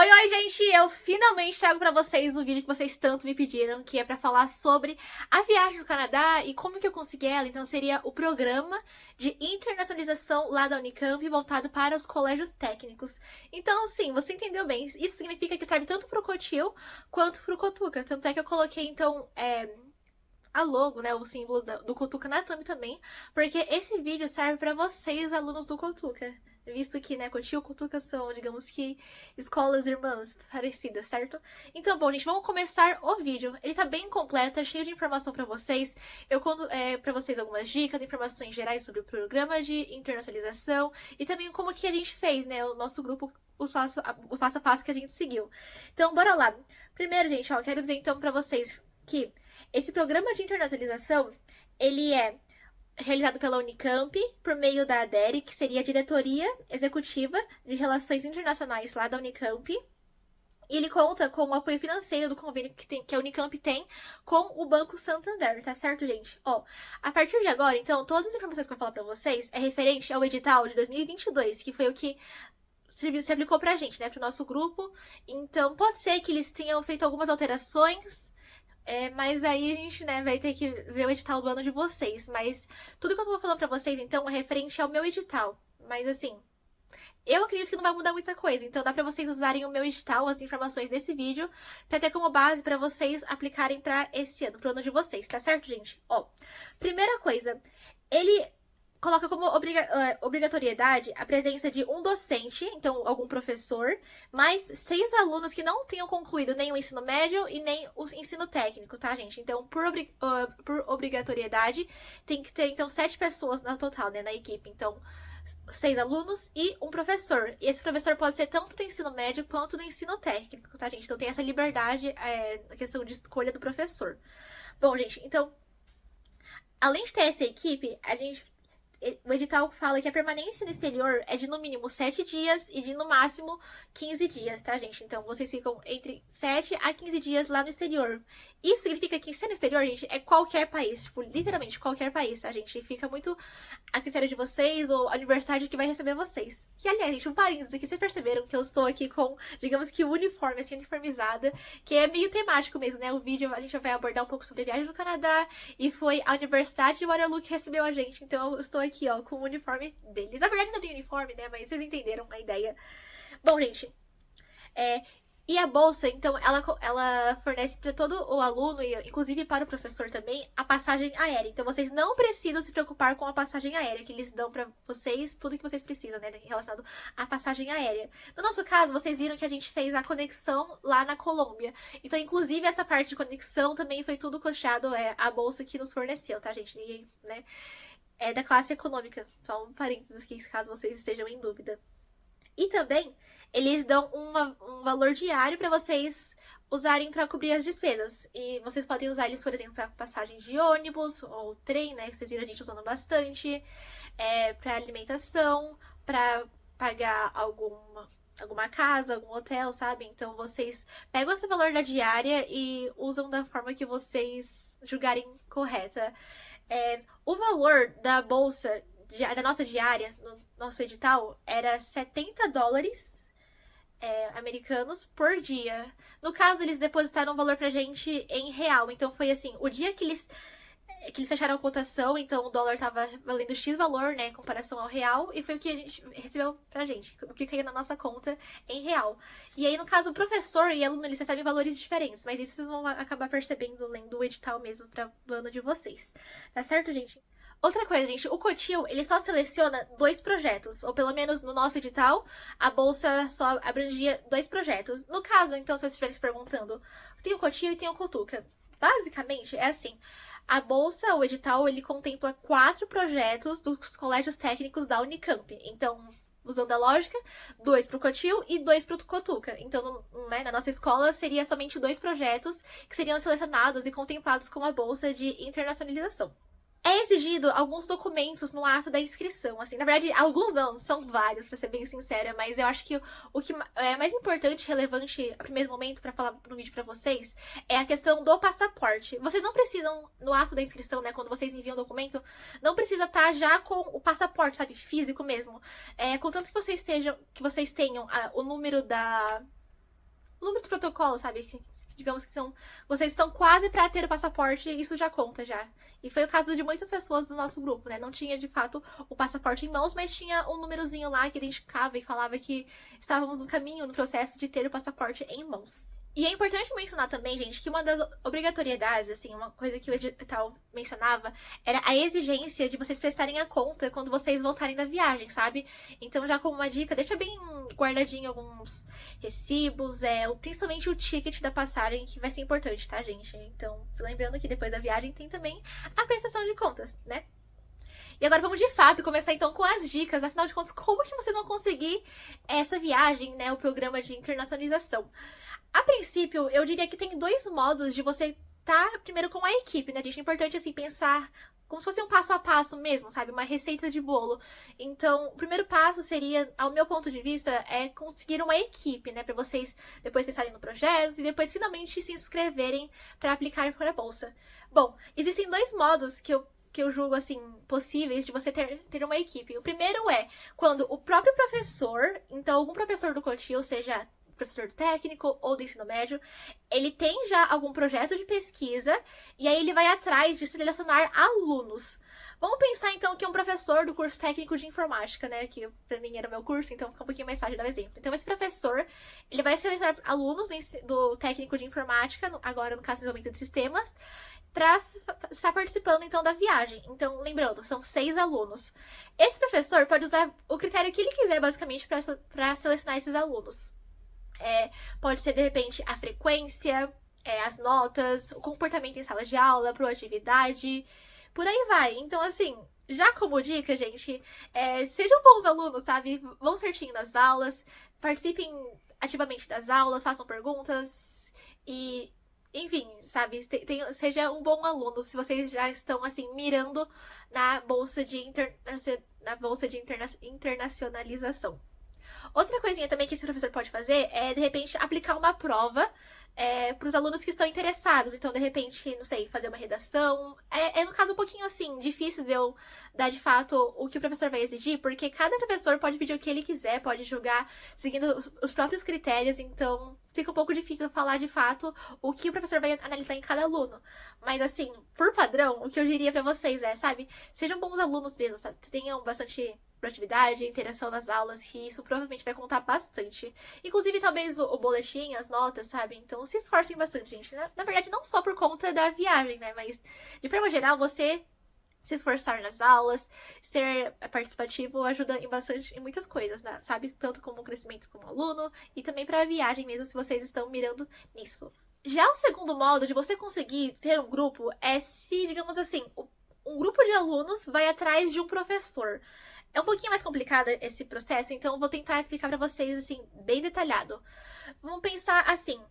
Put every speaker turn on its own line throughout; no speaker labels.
Oi, gente! Eu finalmente trago pra vocês o vídeo que vocês tanto me pediram, que é pra falar sobre a viagem do Canadá e como que eu consegui ela. Então seria o programa de internacionalização lá da Unicamp voltado para os colégios técnicos. Então, sim, você entendeu bem. Isso significa que serve tanto pro Cotil quanto pro Cotuca. Tanto é que eu coloquei, então, a logo, né, o símbolo do Cotuca na thumb também, porque esse vídeo serve para vocês, alunos do Cotuca. Visto que, né, Cotil e Cotuca são, digamos que, escolas irmãs parecidas, certo? Então, bom, gente, vamos começar o vídeo. Ele tá bem completo, tá cheio de informação para vocês. Eu conto para vocês algumas dicas, informações gerais sobre o programa de internacionalização e também como que a gente fez, né, o nosso grupo, o passo a passo que a gente seguiu. Então, bora lá. Primeiro, gente, ó, quero dizer então para vocês que esse programa de internacionalização, ele é realizado pela Unicamp por meio da ADERE, que seria a Diretoria Executiva de Relações Internacionais lá da Unicamp. E ele conta com o apoio financeiro do convênio que a Unicamp tem com o Banco Santander, tá certo, gente? Ó, a partir de agora, então, todas as informações que eu vou falar pra vocês é referente ao edital de 2022, que foi o que se aplicou pra gente, né, pro nosso grupo. Então, pode ser que eles tenham feito algumas alterações, mas aí a gente, né, vai ter que ver o edital do ano de vocês. Mas tudo que eu tô falando pra vocês, então, é referente ao meu edital. Mas assim, eu acredito que não vai mudar muita coisa. Então dá pra vocês usarem o meu edital, as informações desse vídeo, pra ter como base pra vocês aplicarem pra esse ano, pro ano de vocês, tá certo, gente? Ó, primeira coisa, ele coloca como obrigatoriedade a presença de um docente, então algum professor, mais 6 alunos que não tenham concluído nem o ensino médio e nem o ensino técnico, tá, gente? Então, por obrigatoriedade, tem que ter, então, 7 pessoas no total, né, na equipe. Então, 6 alunos e um professor. E esse professor pode ser tanto do ensino médio quanto do ensino técnico, tá, gente? Então, tem essa liberdade na questão de escolha do professor. Bom, gente, então, além de ter essa equipe, o edital fala que a permanência no exterior é de no mínimo 7 dias e de no máximo 15 dias, tá, gente? Então vocês ficam entre 7 a 15 dias lá no exterior. Isso significa que ser no exterior, gente, é qualquer país, tipo, literalmente qualquer país, tá, gente? Fica muito a critério de vocês ou a universidade que vai receber vocês. Que, aliás, gente, um parênteses aqui, vocês perceberam que eu estou aqui com, digamos que, uniforme, assim, uniformizada, que é meio temático mesmo, né? O vídeo a gente vai abordar um pouco sobre a viagem do Canadá e foi a Universidade de Waterloo que recebeu a gente, então eu estou aqui, ó, com o uniforme deles. Na verdade não tem uniforme, né, mas vocês entenderam a ideia. Bom, gente, e a bolsa, então, ela fornece para todo o aluno, e inclusive para o professor também, a passagem aérea. Então, vocês não precisam se preocupar com a passagem aérea, que eles dão para vocês tudo que vocês precisam, né, relacionado à passagem aérea. No nosso caso, vocês viram que a gente fez a conexão lá na Colômbia. Então, inclusive, essa parte de conexão também foi tudo custeado, a bolsa que nos forneceu, tá, gente? E, né, é da classe econômica. Só um parênteses aqui, caso vocês estejam em dúvida. E também, eles dão um valor diário para vocês usarem para cobrir as despesas. E vocês podem usar eles, por exemplo, para passagem de ônibus ou trem, né? Que vocês viram a gente usando bastante. Para alimentação, para pagar alguma casa, algum hotel, sabe? Então vocês pegam esse valor da diária e usam da forma que vocês julgarem correta. O valor da bolsa da nossa diária, no nosso edital, era $70 americanos por dia. No caso, eles depositaram um valor pra gente em real. Então foi assim, o dia que eles fecharam a cotação, então o dólar tava valendo X valor, né, em comparação ao real, e foi o que a gente recebeu pra gente, o que caiu na nossa conta em real. E aí, no caso, o professor e aluno, eles recebem valores diferentes, mas isso vocês vão acabar percebendo lendo o edital mesmo do ano de vocês. Tá certo, gente? Outra coisa, gente, o Cotil, ele só seleciona 2 projetos, ou pelo menos no nosso edital, a bolsa só abrangia 2 projetos. No caso, então, se vocês estiverem se perguntando, tem o Cotil e tem o Cotuca. Basicamente, é assim, a bolsa, o edital, ele contempla 4 projetos dos colégios técnicos da Unicamp. Então, usando a lógica, 2 pro Cotil e 2 pro Cotuca. Então, né, na nossa escola, seria somente 2 projetos que seriam selecionados e contemplados com a bolsa de internacionalização. É exigido alguns documentos no ato da inscrição, assim, na verdade, alguns não, são vários, pra ser bem sincera, mas eu acho que o que é mais importante, relevante a primeiro momento pra falar no vídeo pra vocês, é a questão do passaporte. Vocês não precisam, no ato da inscrição, né, quando vocês enviam o documento, não precisa estar já com o passaporte, sabe, físico mesmo. Contanto que vocês tenham o número número do protocolo, sabe? Digamos que vocês estão quase para ter o passaporte, isso já conta já. E foi o caso de muitas pessoas do nosso grupo, né? Não tinha de fato o passaporte em mãos, mas tinha um númerozinho lá que identificava e falava que estávamos no caminho, no processo de ter o passaporte em mãos. E é importante mencionar também, gente, que uma das obrigatoriedades, assim, uma coisa que o edital mencionava, era a exigência de vocês prestarem a conta quando vocês voltarem da viagem, sabe? Então, já como uma dica, deixa bem guardadinho alguns recibos, principalmente o ticket da passagem, que vai ser importante, tá, gente? Então, lembrando que depois da viagem tem também a prestação de contas, né? E agora vamos de fato começar então com as dicas, afinal de contas, como que vocês vão conseguir essa viagem, né, o programa de internacionalização. A princípio, eu diria que tem dois modos de você estar primeiro com a equipe, né, gente? É importante, assim, pensar como se fosse um passo a passo mesmo, sabe? Uma receita de bolo. Então, o primeiro passo seria, ao meu ponto de vista, é conseguir uma equipe, né? Pra vocês depois pensarem no projeto e depois finalmente se inscreverem para aplicar para a bolsa. Bom, existem dois modos que eu julgo, assim, possíveis de você ter uma equipe. O primeiro é quando o próprio professor, então algum professor do COTIL, seja professor técnico ou do ensino médio, ele tem já algum projeto de pesquisa e aí ele vai atrás de selecionar alunos. Vamos pensar então que um professor do curso técnico de informática, né, que pra mim era o meu curso, então fica um pouquinho mais fácil de dar o exemplo. Então esse professor, ele vai selecionar alunos do técnico de informática, agora no caso de desenvolvimento de sistemas, para estar participando então da viagem. Então, lembrando, são 6 alunos. Esse professor pode usar o critério que ele quiser, basicamente, para selecionar esses alunos. Pode ser, de repente, a frequência, as notas, o comportamento em sala de aula, a proatividade, por aí vai. Então, assim, já como dica, gente, sejam bons alunos, sabe? Vão certinho nas aulas, participem ativamente das aulas, façam perguntas e, enfim, sabe? Seja um bom aluno se vocês já estão, assim, mirando na bolsa de internacionalização. Outra coisinha também que esse professor pode fazer é, de repente, aplicar uma prova para os alunos que estão interessados. Então, de repente, não sei, fazer uma redação. No caso, um pouquinho assim, difícil de eu dar de fato o que o professor vai exigir, porque cada professor pode pedir o que ele quiser, pode julgar seguindo os próprios critérios, então fica um pouco difícil falar de fato o que o professor vai analisar em cada aluno. Mas, assim, por padrão, o que eu diria para vocês sabe, sejam bons alunos mesmo, sabe? Tenham bastante proatividade, interação nas aulas, que isso provavelmente vai contar bastante. Inclusive, talvez o boletim, as notas, sabe? Então, se esforcem bastante, gente. Na verdade, não só por conta da viagem, né? Mas, de forma geral, você se esforçar nas aulas, ser participativo ajuda em muitas coisas, né? Sabe? Tanto como o crescimento como aluno e também para a viagem mesmo, se vocês estão mirando nisso. Já o segundo modo de você conseguir ter um grupo é se, digamos assim, um grupo de alunos vai atrás de um professor. É um pouquinho mais complicado esse processo, então eu vou tentar explicar pra vocês, assim, bem detalhado. Vamos pensar assim,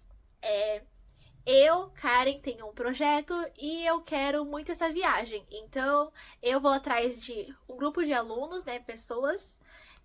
eu, Karen, tenho um projeto e eu quero muito essa viagem. Então, eu vou atrás de um grupo de alunos, né, pessoas,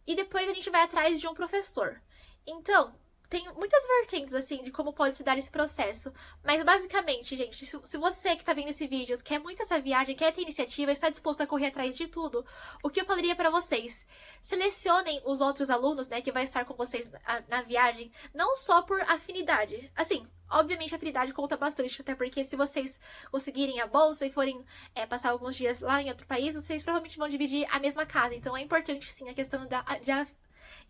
e depois a gente vai atrás de um professor. Então, tem muitas vertentes, assim, de como pode se dar esse processo. Mas, basicamente, gente, se você que tá vendo esse vídeo quer muito essa viagem, quer ter iniciativa, está disposto a correr atrás de tudo, o que eu falaria pra vocês? Selecionem os outros alunos, né, que vai estar com vocês na viagem, não só por afinidade. Assim, obviamente a afinidade conta bastante, até porque se vocês conseguirem a bolsa e forem passar alguns dias lá em outro país, vocês provavelmente vão dividir a mesma casa. Então, é importante, sim, a questão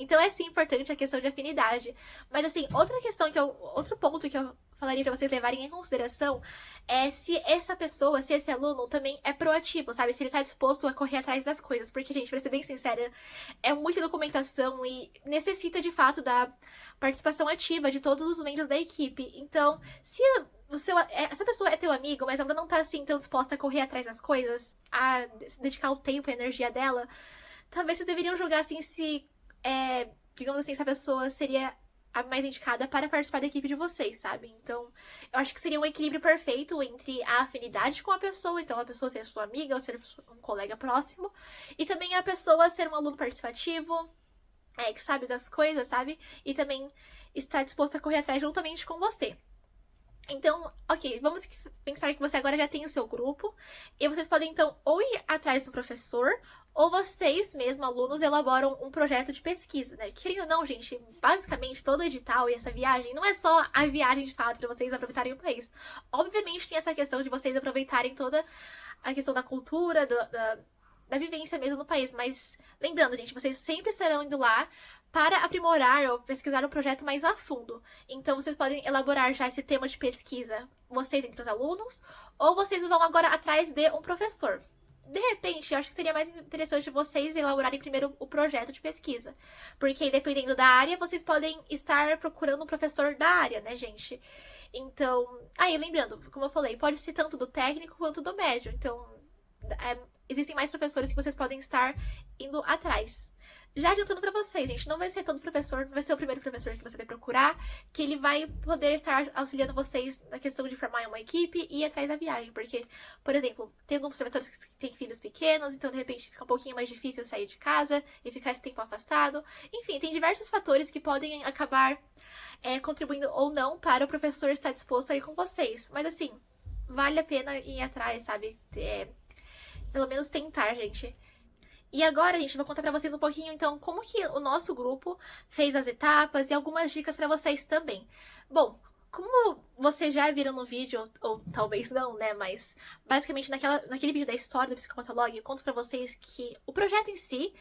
Então é sim importante a questão de afinidade. Mas assim, outro ponto que eu falaria pra vocês levarem em consideração é se essa pessoa, se esse aluno também é proativo, sabe? Se ele tá disposto a correr atrás das coisas. Porque, gente, pra ser bem sincera, é muita documentação e necessita de fato da participação ativa de todos os membros da equipe. Então, se essa pessoa é teu amigo, mas ela não tá assim tão disposta a correr atrás das coisas, a dedicar o tempo e a energia dela, talvez vocês deveriam julgar assim se digamos assim, essa pessoa seria a mais indicada para participar da equipe de vocês, sabe? Então, eu acho que seria um equilíbrio perfeito entre a afinidade com a pessoa, então a pessoa ser sua amiga ou ser um colega próximo, e também a pessoa ser um aluno participativo, que sabe das coisas, sabe? E também estar disposto a correr atrás juntamente com você. Então, ok, vamos pensar que você agora já tem o seu grupo e vocês podem então ou ir atrás do professor ou vocês mesmos, alunos, elaboram um projeto de pesquisa, né? Querendo ou não, gente, basicamente todo edital e essa viagem não é só a viagem de fato para vocês aproveitarem o país. Obviamente tem essa questão de vocês aproveitarem toda a questão da cultura, da vivência mesmo no país, mas lembrando, gente, vocês sempre estarão indo lá para aprimorar ou pesquisar um projeto mais a fundo. Então, vocês podem elaborar já esse tema de pesquisa, vocês entre os alunos, ou vocês vão agora atrás de um professor. De repente, eu acho que seria mais interessante vocês elaborarem primeiro o projeto de pesquisa. Porque, dependendo da área, vocês podem estar procurando um professor da área, né, gente? Então, aí, lembrando, como eu falei, pode ser tanto do técnico quanto do médio. Então, existem mais professores que vocês podem estar indo atrás. Já adiantando pra vocês, gente, não vai ser todo professor, não vai ser o primeiro professor que você vai procurar, que ele vai poder estar auxiliando vocês na questão de formar uma equipe e ir atrás da viagem. Porque, por exemplo, tem alguns professores que têm filhos pequenos, então de repente fica um pouquinho mais difícil sair de casa e ficar esse tempo afastado. Enfim, tem diversos fatores que podem acabar contribuindo ou não para o professor estar disposto a ir com vocês. Mas assim, vale a pena ir atrás, sabe? Pelo menos tentar, gente. E agora, gente, eu vou contar pra vocês um pouquinho, então, como que o nosso grupo fez as etapas e algumas dicas pra vocês também. Bom, como vocês já viram no vídeo, ou talvez não, né, mas basicamente naquele vídeo da história do Psicopatalog, eu conto pra vocês que o projeto em si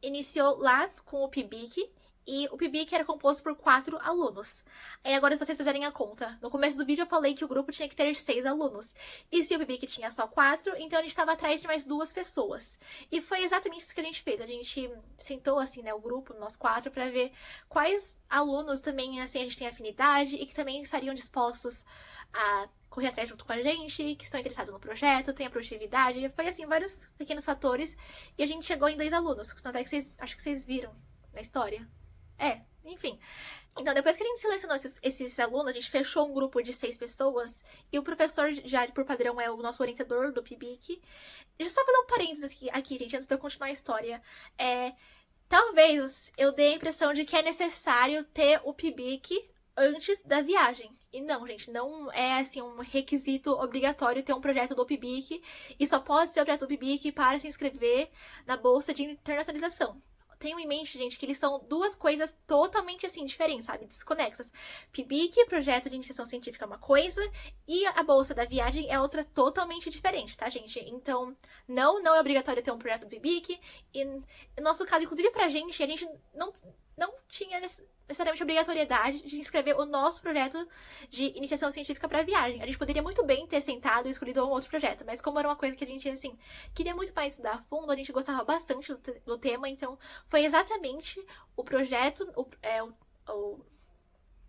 iniciou lá com o PIBIC, e o PIBIC era composto por 4 alunos. Aí agora, se vocês fizerem a conta, no começo do vídeo eu falei que o grupo tinha que ter 6 alunos. E se o PIBIC tinha só 4, então a gente estava atrás de mais 2 pessoas. E foi exatamente isso que a gente fez. A gente sentou, assim, né, o grupo, nós 4, para ver quais alunos também, assim, a gente tem afinidade e que também estariam dispostos a correr atrás junto com a gente, que estão interessados no projeto, tem a produtividade. Foi, assim, vários pequenos fatores. E a gente chegou em 2 alunos. Tanto é que acho que vocês viram na história. Enfim. Então, depois que a gente selecionou esses alunos, a gente fechou um grupo de 6 pessoas. E o professor, já por padrão, é o nosso orientador do PIBIC. Deixa eu só fazer um parênteses aqui, gente, antes de eu continuar a história. Talvez eu dê a impressão de que é necessário ter o PIBIC antes da viagem. E não, gente, não é assim um requisito obrigatório ter um projeto do PIBIC. E só pode ser o projeto do PIBIC para se inscrever na Bolsa de Internacionalização. Tenham em mente, gente, que eles são 2 coisas totalmente, assim, diferentes, sabe? Desconexas. PIBIC, projeto de iniciação científica, é uma coisa, e a bolsa da viagem é outra totalmente diferente, tá, gente? Então, não é obrigatório ter um projeto do PIBIC, e no nosso caso, inclusive pra gente, a gente não tinha necessariamente obrigatoriedade de inscrever o nosso projeto de iniciação científica para viagem. A gente poderia muito bem ter sentado e escolhido um outro projeto, mas como era uma coisa que a gente, assim, queria muito mais estudar a fundo, a gente gostava bastante do tema, então foi exatamente o projeto,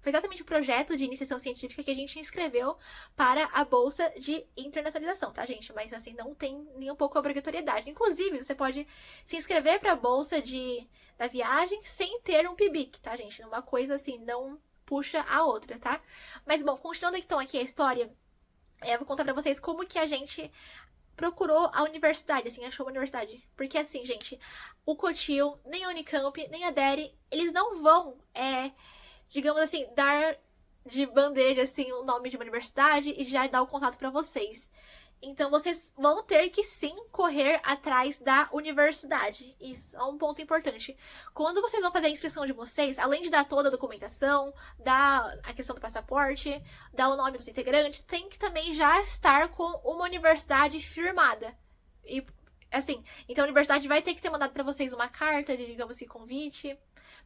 foi exatamente o projeto de iniciação científica que a gente inscreveu para a Bolsa de Internacionalização, tá, gente? Mas, assim, não tem nem um pouco obrigatoriedade. Inclusive, você pode se inscrever para a Bolsa da viagem sem ter um PIBIC, tá, gente? Uma coisa, assim, não puxa a outra, tá? Mas, bom, continuando então aqui a história, eu vou contar pra vocês como que a gente procurou a universidade, assim, achou uma universidade. Porque, assim, gente, o Cotil, nem a Unicamp, nem a DERE, eles não vão, digamos assim, dar de bandeja, assim, o nome de uma universidade e já dar o contato pra vocês. Então, vocês vão ter que, sim, correr atrás da universidade. Isso é um ponto importante. Quando vocês vão fazer a inscrição de vocês, além de dar toda a documentação, dar a questão do passaporte, dar o nome dos integrantes, tem que também já estar com uma universidade firmada. E, assim, então a universidade vai ter que ter mandado pra vocês uma carta de, digamos assim, convite,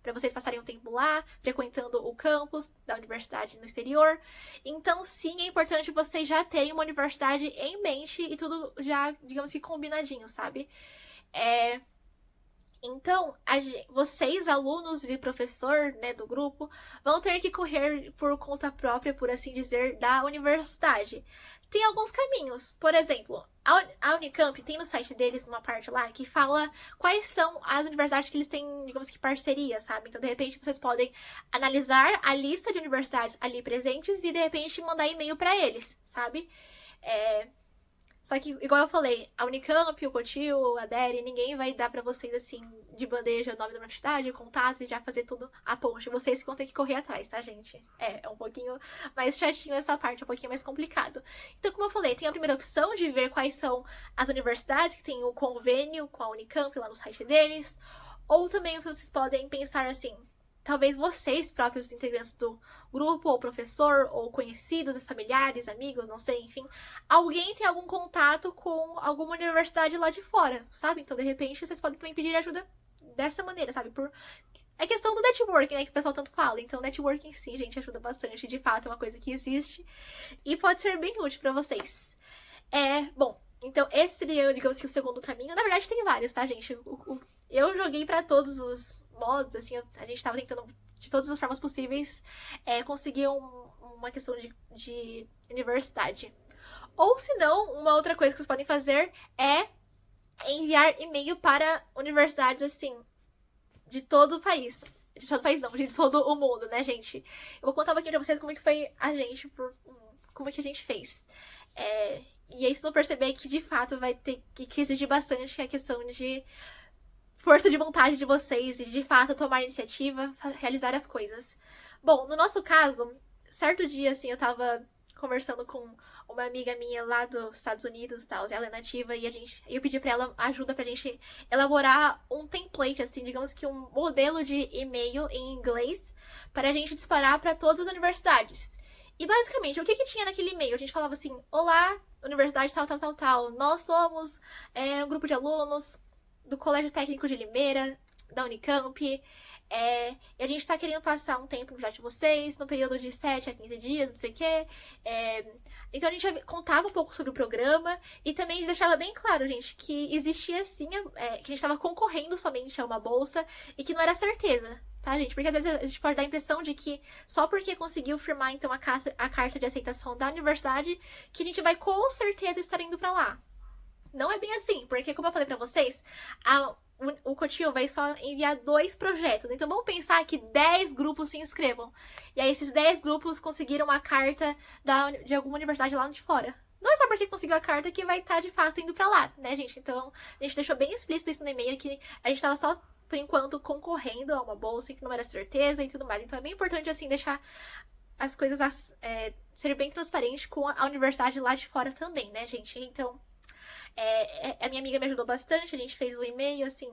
para vocês passarem um tempo lá, frequentando o campus da universidade no exterior. Então, sim, é importante vocês já terem uma universidade em mente e tudo já, digamos assim, combinadinho, sabe? Então, vocês, alunos e professor, né, do grupo, vão ter que correr por conta própria, por assim dizer, da universidade. Tem alguns caminhos. Por exemplo, a Unicamp tem no site deles uma parte lá que fala quais são as universidades que eles têm, digamos que, parceria, sabe? Então, de repente, vocês podem analisar a lista de universidades ali presentes e, de repente, mandar e-mail para eles, sabe? Só que, igual eu falei, a Unicamp, o Cotil, a DERE, ninguém vai dar pra vocês, assim, de bandeja o nome da universidade, contato e já fazer tudo a ponte. Vocês que vão ter que correr atrás, tá, gente? É um pouquinho mais chatinho essa parte, é um pouquinho mais complicado. Então, como eu falei, tem a primeira opção de ver quais são as universidades que têm o convênio com a Unicamp lá no site deles. Ou também vocês podem pensar assim, talvez vocês próprios integrantes do grupo, ou professor, ou conhecidos, familiares, amigos, não sei, enfim, alguém tem algum contato com alguma universidade lá de fora, sabe? Então, de repente, vocês podem também pedir ajuda dessa maneira, sabe? É questão do networking, né, que o pessoal tanto fala. Então, networking sim, gente, ajuda bastante. De fato, é uma coisa que existe e pode ser bem útil pra vocês. Bom, então esse seria, digamos que, o segundo caminho. Na verdade, tem vários, tá, gente? Eu joguei pra todos os modos, assim, a gente tava tentando, de todas as formas possíveis, conseguir uma questão de universidade. Ou, se não, uma outra coisa que vocês podem fazer é enviar e-mail para universidades, assim, de todo o país. De todo o país não, de todo o mundo, né, gente? Eu vou contar um pouquinho pra vocês como que foi a gente, como que a gente fez. E aí vocês vão perceber que, de fato, vai ter que exigir bastante a questão de força de vontade de vocês e, de fato, tomar iniciativa, realizar as coisas. Bom, no nosso caso, certo dia, assim, eu tava conversando com uma amiga minha lá dos Estados Unidos, tal, ela é nativa, e eu pedi pra ela ajuda pra gente elaborar um template, assim, digamos que um modelo de e-mail em inglês para a gente disparar para todas as universidades. E basicamente, o que tinha naquele e-mail? A gente falava assim: olá, universidade tal, tal, tal, tal. Nós somos um grupo de alunos do Colégio Técnico de Limeira, da Unicamp. E a gente tá querendo passar um tempo já de vocês, no período de 7 a 15 dias, não sei o quê. Então a gente contava um pouco sobre o programa e também deixava bem claro, gente, que existia sim, que a gente estava concorrendo somente a uma bolsa e que não era certeza, tá, gente? Porque às vezes a gente pode dar a impressão de que só porque conseguiu firmar, então, a carta de aceitação da universidade, que a gente vai com certeza estar indo pra lá. Não é bem assim, porque, como eu falei pra vocês, o Cotil vai só enviar 2 projetos. Então vamos pensar que 10 grupos se inscrevam. E aí esses 10 grupos conseguiram a carta de alguma universidade lá de fora. Não é só porque conseguiu a carta que vai estar, de fato, indo pra lá, né, gente? Então a gente deixou bem explícito isso no e-mail, que a gente tava só, por enquanto, concorrendo a uma bolsa, que não era certeza e tudo mais. Então é bem importante, assim, deixar as coisas ser bem transparente com a universidade lá de fora também, né, gente? Então a minha amiga me ajudou bastante, a gente fez o e-mail, assim.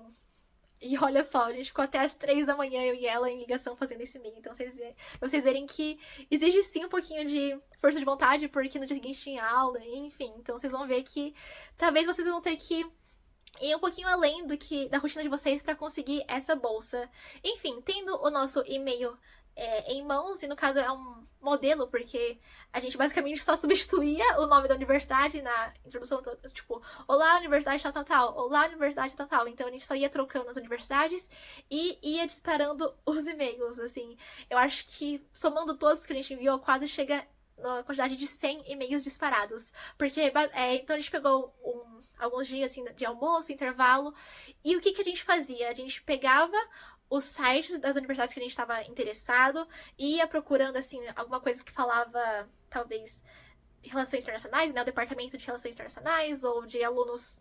E olha só, a gente ficou até as 3 da manhã, eu e ela, em ligação fazendo esse e-mail. Então vocês verem que exige sim um pouquinho de força de vontade, porque no dia seguinte tinha aula, enfim. Então vocês vão ver que talvez vocês vão ter que ir um pouquinho além da rotina de vocês para conseguir essa bolsa. Enfim, tendo o nosso e-mail em mãos, e no caso é um modelo, porque a gente basicamente só substituía o nome da universidade na introdução, tipo, olá, universidade tal, tal, tal, olá, universidade tal, tal. Então a gente só ia trocando as universidades e ia disparando os e-mails, assim. Eu acho que, somando todos que a gente enviou, quase chega na quantidade de 100 e-mails disparados. Porque, então a gente pegou alguns dias, assim, de almoço, intervalo, e o que a gente fazia? A gente pegava os sites das universidades que a gente estava interessado, ia procurando, assim, alguma coisa que falava, talvez, relações internacionais, né, o departamento de relações internacionais, ou de alunos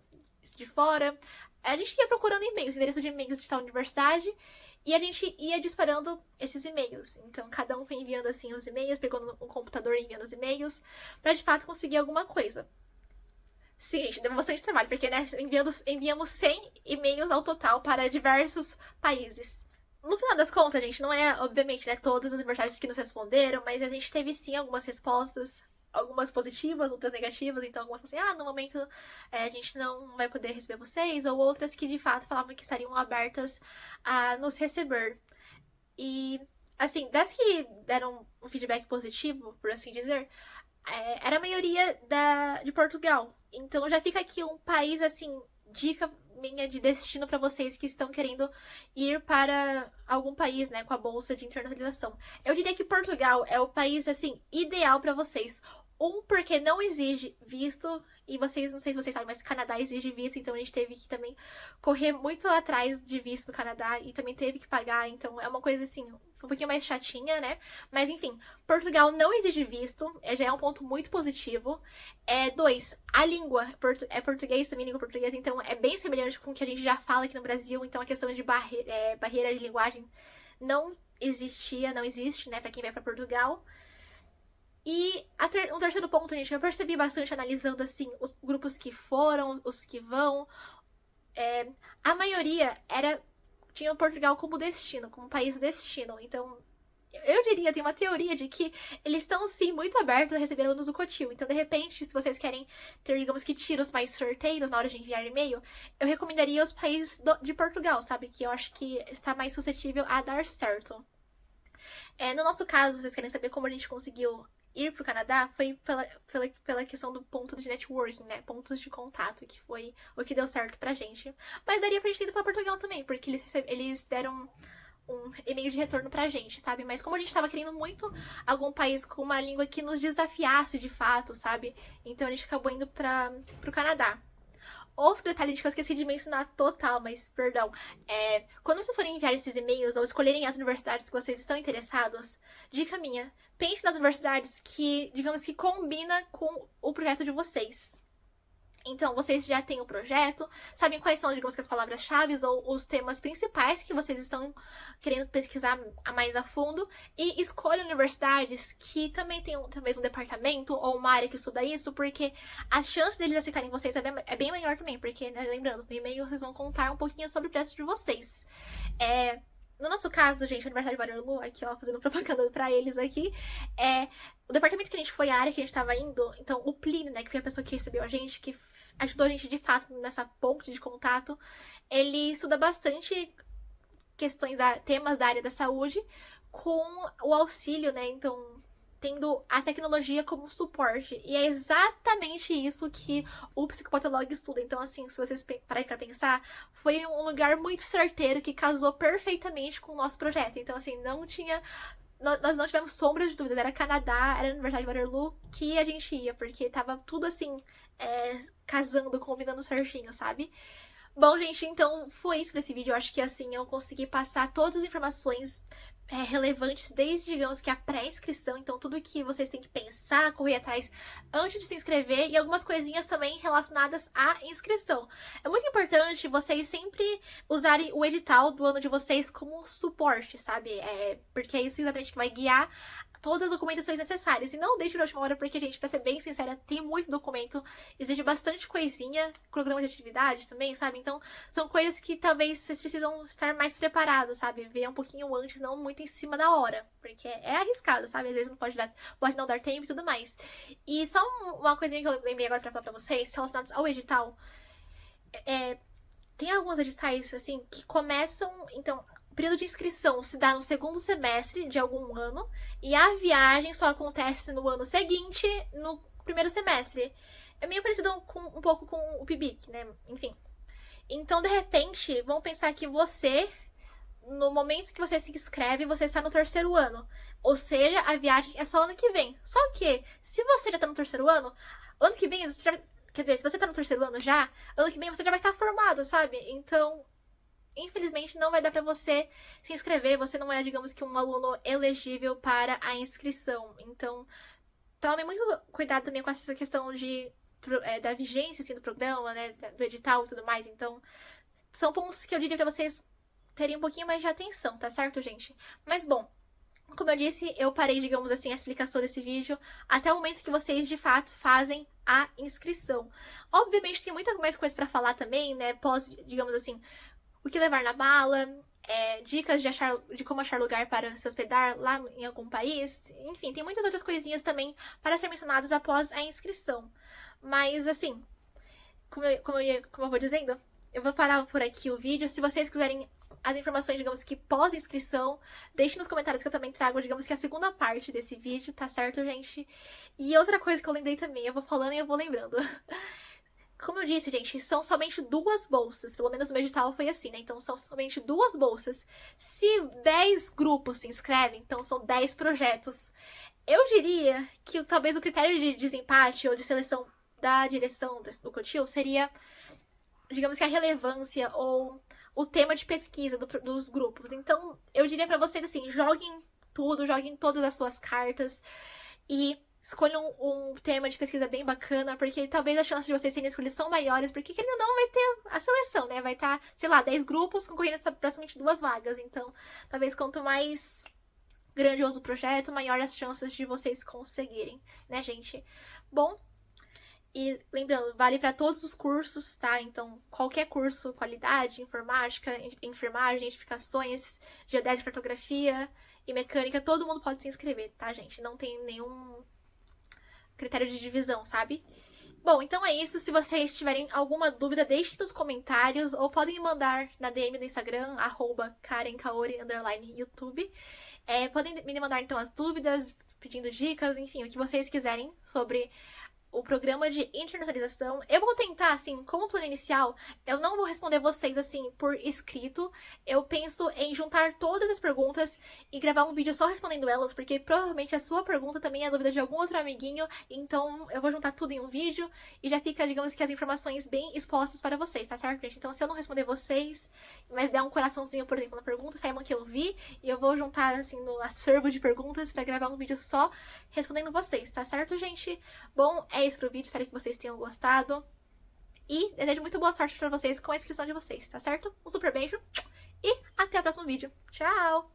de fora. A gente ia procurando e-mails, endereço de e-mails de tal universidade, e a gente ia disparando esses e-mails. Então, cada um foi enviando, assim, os e-mails, pegando um computador e enviando os e-mails, para de fato conseguir alguma coisa. Sim, gente, deu bastante trabalho, porque, né, enviamos 100 e-mails ao total para diversos países. No final das contas, gente, não é, obviamente, né, todas as universidades que nos responderam, mas a gente teve, sim, algumas respostas, algumas positivas, outras negativas. Então, algumas assim, no momento a gente não vai poder receber vocês, ou outras que, de fato, falavam que estariam abertas a nos receber. E, assim, das que deram um feedback positivo, por assim dizer, era a maioria de Portugal. Então já fica aqui um país, assim, dica minha de destino para vocês que estão querendo ir para algum país, né, com a bolsa de internacionalização. Eu diria que Portugal é o país, assim, ideal para vocês. Porque não exige visto, e vocês, não sei se vocês sabem, mas Canadá exige visto, então a gente teve que também correr muito atrás de visto do Canadá e também teve que pagar, então é uma coisa assim, um pouquinho mais chatinha, né? Mas enfim, Portugal não exige visto, já é um ponto muito positivo. Dois, a língua é português também, língua portuguesa, então é bem semelhante com o que a gente já fala aqui no Brasil, então a questão de barreira de linguagem não existia, não existe, né, pra quem vai pra Portugal. E um terceiro ponto, gente, eu percebi bastante analisando, assim, os grupos que foram, os que vão. A maioria tinha Portugal como destino, como país destino. Então, eu diria, tem uma teoria de que eles estão, sim, muito abertos a receber alunos do Cotil. Então, de repente, se vocês querem ter, digamos que, tiros mais certeiros na hora de enviar e-mail, eu recomendaria os países de Portugal, sabe? Que eu acho que está mais suscetível a dar certo. No nosso caso, vocês querem saber como a gente conseguiu ir pro Canadá, foi pela questão do ponto de networking, né? Pontos de contato, que foi o que deu certo pra gente. Mas daria pra gente ter ido pra Portugal também, porque eles deram um e-mail de retorno pra gente, sabe? Mas como a gente tava querendo muito algum país com uma língua que nos desafiasse de fato, sabe? Então a gente acabou indo pro Canadá. Outro detalhe que eu esqueci de mencionar total, mas perdão. Quando vocês forem enviar esses e-mails ou escolherem as universidades que vocês estão interessados, dica minha, pense nas universidades que, digamos que combina com o projeto de vocês. Então, vocês já têm o projeto, sabem quais são, digamos que as palavras-chave ou os temas principais que vocês estão querendo pesquisar mais a fundo e escolham universidades que também tenham talvez um departamento ou uma área que estuda isso, porque as chances deles aceitarem vocês é bem maior também, porque, né, lembrando, no e-mail vocês vão contar um pouquinho sobre o projeto de vocês. No nosso caso, gente, a Universidade de Waterloo, aqui ó, fazendo propaganda pra eles aqui, o departamento que a gente foi, a área que a gente tava indo, então o Plínio, né, que foi a pessoa que recebeu a gente, que ajudou a gente de fato nessa ponte de contato, ele estuda bastante temas da área da saúde com o auxílio, né, então tendo a tecnologia como suporte. E é exatamente isso que o psicopatolog estuda. Então, assim, se vocês pararem pra pensar, foi um lugar muito certeiro que casou perfeitamente com o nosso projeto. Então, assim, nós não tivemos sombra de dúvidas. Era Canadá, era a Universidade de Waterloo que a gente ia, porque tava tudo assim, casando, combinando certinho, sabe? Bom, gente, então foi isso pra esse vídeo. Eu acho que assim eu consegui passar todas as informações relevantes, desde, digamos que a pré-inscrição, então tudo que vocês têm que pensar, correr atrás antes de se inscrever e algumas coisinhas também relacionadas à inscrição. É muito importante vocês sempre usarem o edital do ano de vocês como suporte, sabe? Porque é isso exatamente que vai guiar todas as documentações necessárias. E não deixe pra última hora, porque, gente, pra ser bem sincera, tem muito documento, exige bastante coisinha, programa de atividade também, sabe? Então, são coisas que talvez vocês precisam estar mais preparados, sabe? Ver um pouquinho antes, não muito em cima da hora, porque é arriscado, sabe? Às vezes pode não dar tempo e tudo mais. E só uma coisinha que eu lembrei agora pra falar pra vocês, relacionados ao edital. Tem alguns editais, assim, que começam, então, o período de inscrição se dá no segundo semestre de algum ano e a viagem só acontece no ano seguinte, no primeiro semestre. É meio parecido um pouco com o PIBIC, né? Enfim. Então, de repente, vamos pensar que você, no momento que você se inscreve, você está no terceiro ano. Ou seja, a viagem é só ano que vem. Só que, se você já está no terceiro ano que vem, quer dizer, se você tá no terceiro ano já, ano que vem você já vai estar formado, sabe? Então, infelizmente, não vai dar pra você se inscrever. Você não é, digamos que, um aluno elegível para a inscrição. Então, tome muito cuidado também com essa questão da vigência, assim, do programa, né? Do edital e tudo mais. Então, são pontos que eu diria pra vocês terem um pouquinho mais de atenção, tá certo, gente? Mas, bom, como eu disse, eu parei, digamos assim, a explicação desse vídeo até o momento que vocês, de fato, fazem a inscrição. Obviamente, tem muita mais coisa pra falar também, né? Digamos assim, o que levar na mala, dicas de como achar lugar para se hospedar lá em algum país. Enfim, tem muitas outras coisinhas também para ser mencionadas após a inscrição. Mas, assim, como eu vou dizendo, eu vou parar por aqui o vídeo. Se vocês quiserem as informações, digamos que pós-inscrição, deixe nos comentários que eu também trago, digamos que a segunda parte desse vídeo, tá certo, gente? E outra coisa que eu lembrei também, eu vou falando e eu vou lembrando. Como eu disse, gente, são somente 2 bolsas. Pelo menos no meu edital foi assim, né? Então são somente 2 bolsas. Se 10 grupos se inscrevem, então são 10 projetos. Eu diria que talvez o critério de desempate ou de seleção da direção do Cotil seria, digamos que a relevância ou o tema de pesquisa dos grupos. Então, eu diria pra vocês assim, joguem tudo, joguem todas as suas cartas e escolham um tema de pesquisa bem bacana, porque talvez as chances de vocês serem escolhidos são maiores, porque querendo ou não vai ter a seleção, né? Vai estar, sei lá, 10 grupos concorrendo a praticamente 2 vagas. Então, talvez quanto mais grandioso o projeto, maior as chances de vocês conseguirem, né, gente? Bom, e lembrando, vale para todos os cursos, tá? Então, qualquer curso, qualidade, informática, enfermagem, edificações, geodésia, cartografia e mecânica, todo mundo pode se inscrever, tá, gente? Não tem nenhum critério de divisão, sabe? Bom, então é isso. Se vocês tiverem alguma dúvida, deixem nos comentários ou podem me mandar na DM do Instagram, @KarenKaori_YouTube. Podem me mandar então as dúvidas, pedindo dicas, enfim, o que vocês quiserem sobre o programa de internacionalização. Eu vou tentar, assim, como plano inicial, eu não vou responder vocês, assim, por escrito. Eu penso em juntar todas as perguntas e gravar um vídeo só respondendo elas, porque provavelmente a sua pergunta também é a dúvida de algum outro amiguinho. Então, eu vou juntar tudo em um vídeo e já fica, digamos que, as informações bem expostas para vocês, tá certo, gente? Então, se eu não responder vocês, mas der um coraçãozinho, por exemplo, na pergunta, saibam que eu vi e eu vou juntar, assim, no acervo de perguntas para gravar um vídeo só respondendo vocês, tá certo, gente? Bom, é isso pro vídeo, espero que vocês tenham gostado. E desejo muito boa sorte pra vocês com a inscrição de vocês, tá certo? Um super beijo e até o próximo vídeo. Tchau!